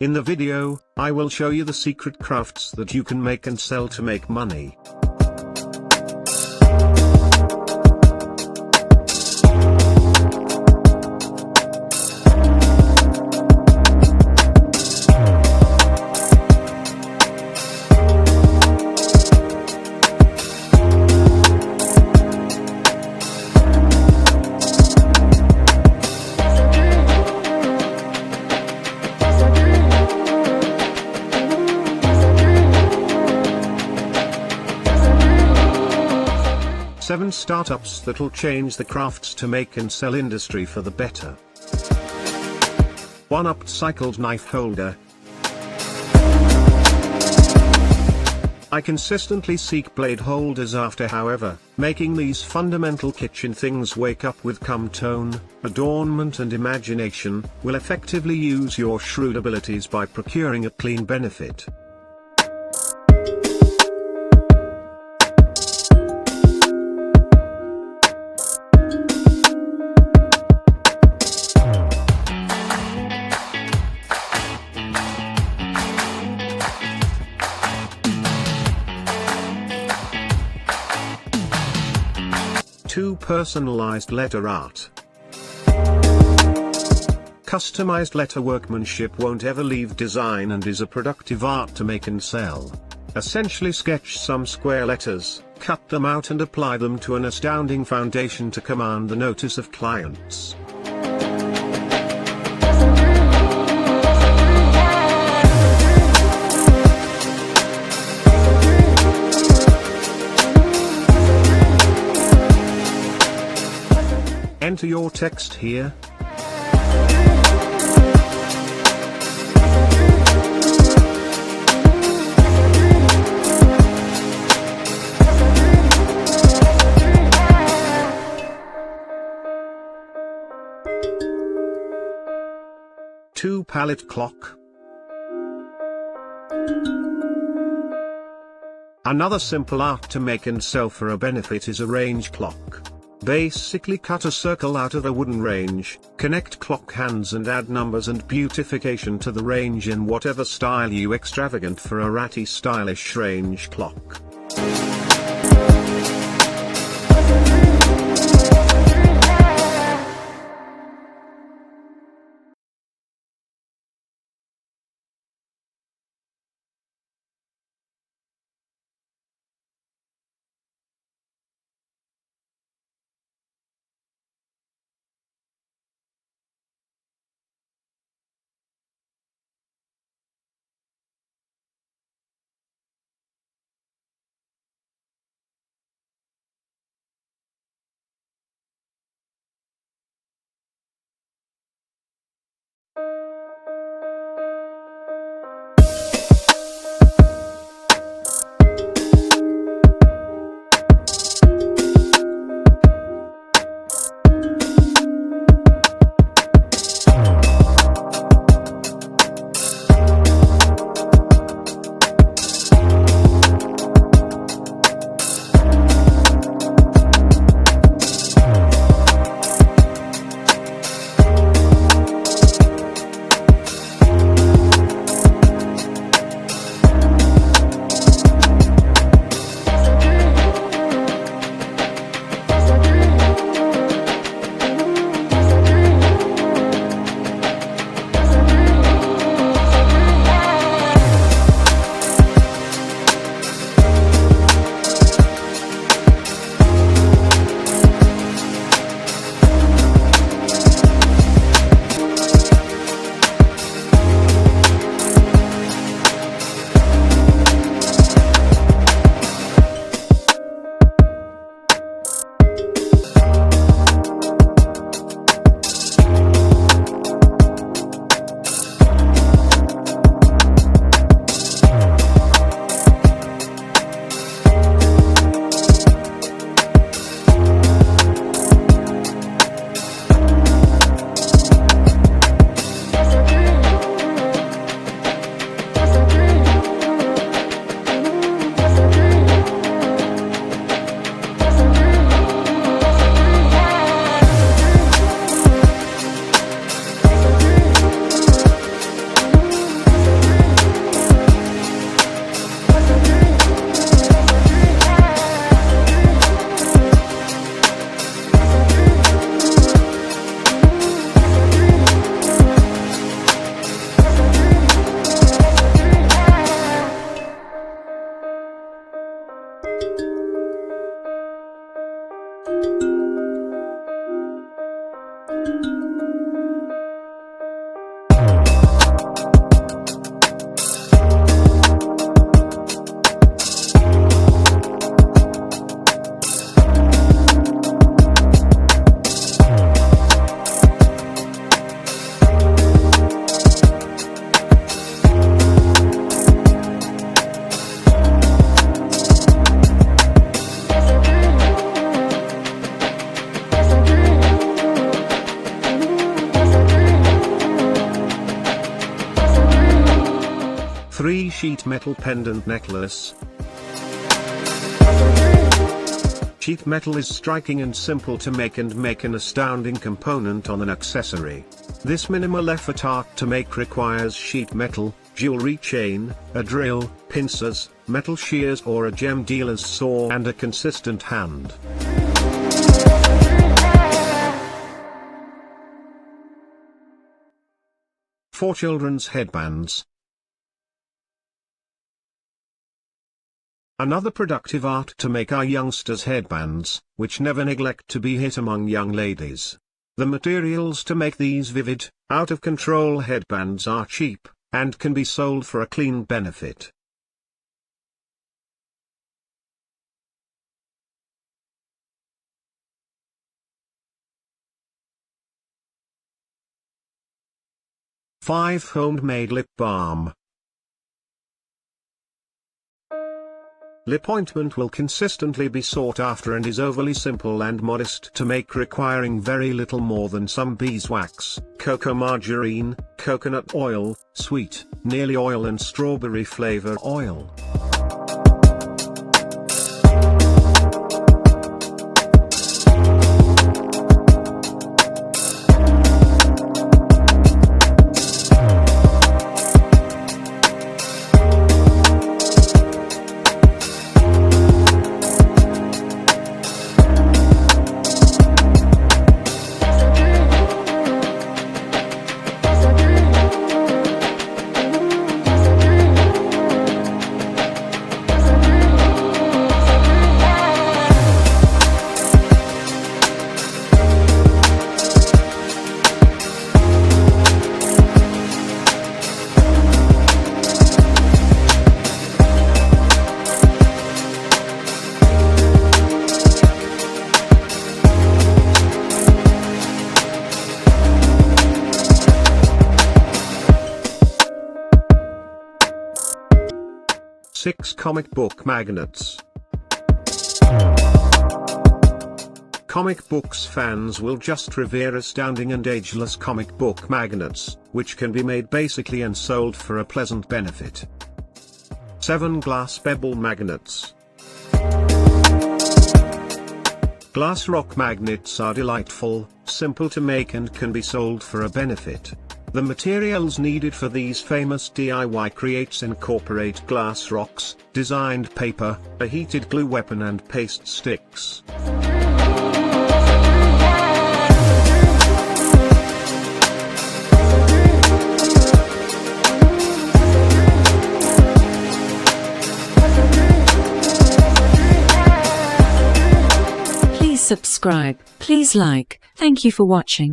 In the video, I will show you the secret crafts that you can make and sell to make money. Seven startups that'll change the crafts to make and sell industry for the better. 1 upcycled knife holder. I consistently seek blade holders after, however, making these fundamental kitchen things wake up with calm tone, adornment and imagination, will effectively use your shrewd abilities by procuring a clean benefit. Two personalized letter art. Customized letter workmanship won't ever leave design and is a productive art to make and sell. Essentially sketch some square letters, cut them out and apply them to an astounding foundation to command the notice of clients. Enter your text here. Two pallet clock. Another simple art to make and sell for a benefit is a range clock. Basically cut a circle out of a wooden range, connect clock hands and add numbers and beautification to the range in whatever style you extravagant for a ratty stylish range clock. sheet metal pendant necklace. Sheet metal is striking and simple to make an astounding component on an accessory. This minimal effort art to make requires sheet metal, jewelry chain, a drill, pincers, metal shears or a gem dealer's saw and a consistent hand. For children's headbands. Another productive art to make are youngsters' headbands, which never neglect to be hit among young ladies. The materials to make these vivid, out-of-control headbands are cheap, and can be sold for a clean benefit. Homemade lip balm. Lip ointment will consistently be sought after and is overly simple and modest to make, requiring very little more than some beeswax, cocoa margarine, coconut oil, sweet, nearly oil and strawberry flavor oil. Comic book magnets. Comic books fans will just revere astounding and ageless comic book magnets, which can be made basically and sold for a pleasant benefit. 7 glass Pebble Magnets. Glass rock magnets are delightful, simple to make and can be sold for a benefit. The materials needed for these famous DIY creates incorporate glass rocks, designed paper, a heated glue weapon and paste sticks. Please subscribe, please like, thank you for watching.